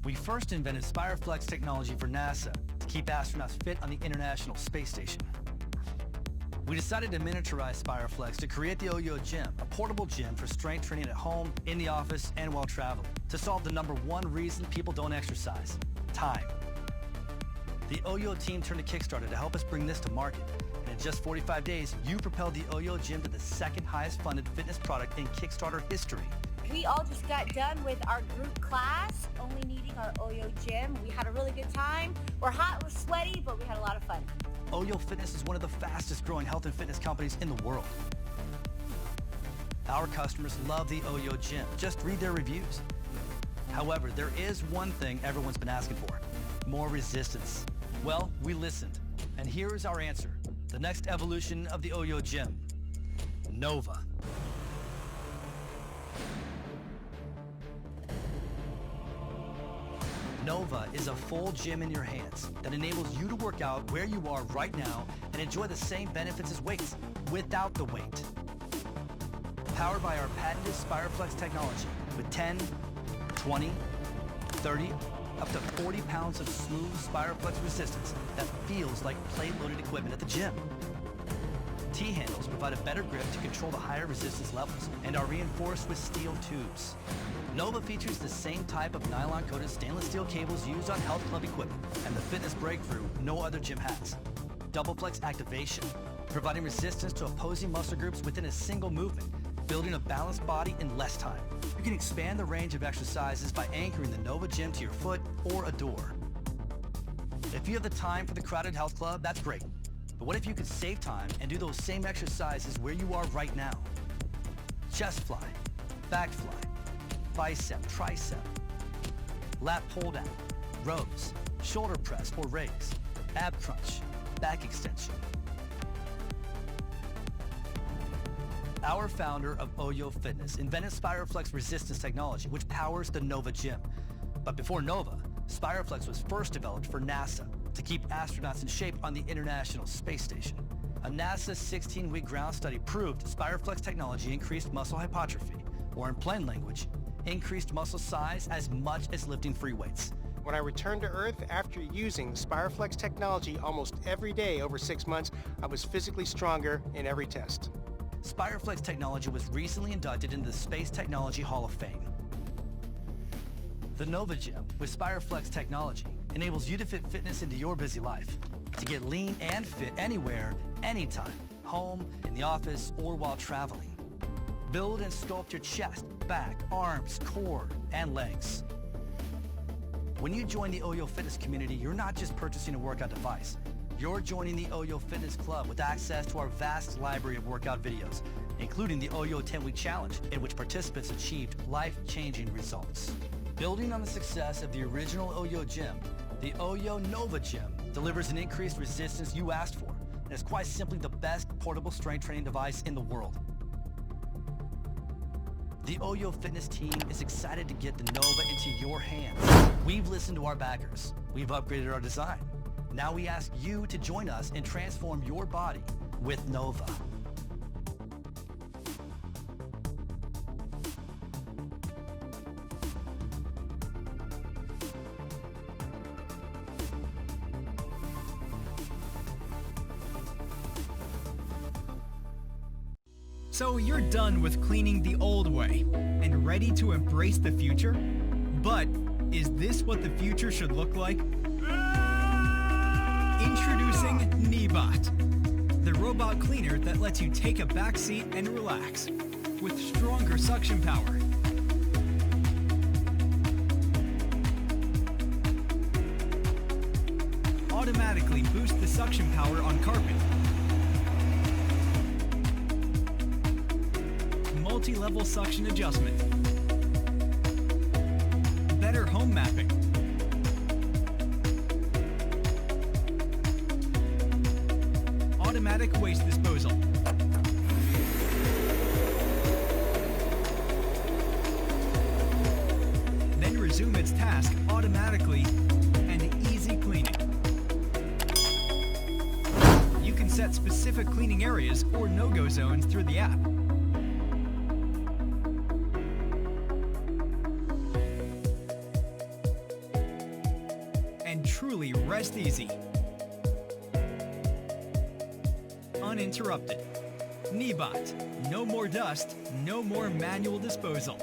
We first invented Spireflex technology for NASA to keep astronauts fit on the International Space Station. We decided to miniaturize Spireflex to create the OYO Gym, a portable gym for strength training at home, in the office, and while traveling, to solve the #1 reason people don't exercise: time. The OYO team turned to Kickstarter to help us bring this to market, and in just 45 days, you propelled the OYO Gym to the second highest funded fitness product in Kickstarter history. We all just got done with our group class, only needing our OYO Gym. We had a really good time. We're hot, we're sweaty, but we had a lot of fun. OYO Fitness is one of the fastest growing health and fitness companies in the world. Our customers love the OYO Gym. Just read their reviews. However, there is one thing everyone's been asking for: more resistance. Well, we listened, and here is our answer: the next evolution of the OYO Gym, Nova. Nova is a full gym in your hands that enables you to work out where you are right now and enjoy the same benefits as weights, without the weight. Powered by our patented Spireflex technology with 10, 20, 30, up to 40 pounds of smooth Spireflex resistance that feels like plate-loaded equipment at the gym. T-handles provide a better grip to control the higher resistance levels and are reinforced with steel tubes. Nova features the same type of nylon-coated stainless steel cables used on health club equipment, and the fitness breakthrough no other gym has: double flex activation, providing resistance to opposing muscle groups within a single movement, building a balanced body in less time. You can expand the range of exercises by anchoring the Nova Gym to your foot or a door. If you have the time for the crowded health club, that's great. But what if you could save time and do those same exercises where you are right now? Chest fly, back fly, bicep, tricep, lat pull down, rows, shoulder press or raise, ab crunch, back extension. Our founder of OYO Fitness invented Spireflex resistance technology, which powers the Nova Gym. But before Nova, Spireflex was first developed for NASA to keep astronauts in shape on the International Space Station. A NASA 16-week ground study proved Spireflex technology increased muscle hypertrophy, or in plain language, increased muscle size as much as lifting free weights. When I returned to Earth after using the Spireflex technology almost every day over 6 months, I was physically stronger in every test. Spireflex technology was recently inducted into the Space Technology Hall of Fame. The Nova Gym with Spireflex technology enables you to fit fitness into your busy life, to get lean and fit anywhere, anytime, home, in the office, or while traveling. Build and sculpt your chest, back, arms, core, and legs. When you join the OYO Fitness community, you're not just purchasing a workout device. You're joining the OYO Fitness Club with access to our vast library of workout videos, including the OYO 10-Week Challenge, in which participants achieved life-changing results. Building on the success of the original OYO Gym, the OYO Nova Gym delivers an increased resistance you asked for, and is quite simply the best portable strength training device in the world. The OYO Fitness team is excited to get the Nova into your hands. We've listened to our backers. We've upgraded our design. Now we ask you to join us and transform your body with Nova. So you're done with cleaning the old way and ready to embrace the future? But is this what the future should look like? Introducing Neabot, the robot cleaner that lets you take a back seat and relax with stronger suction power. Automatically boost the suction power on carpet. Multi-level suction adjustment. Better home mapping. Automatic waste disposal. Then resume its task automatically and easy cleaning. You can set specific cleaning areas or no-go zones through the app. rest easy. Uninterrupted. Neabot. No more dust, no more manual disposal.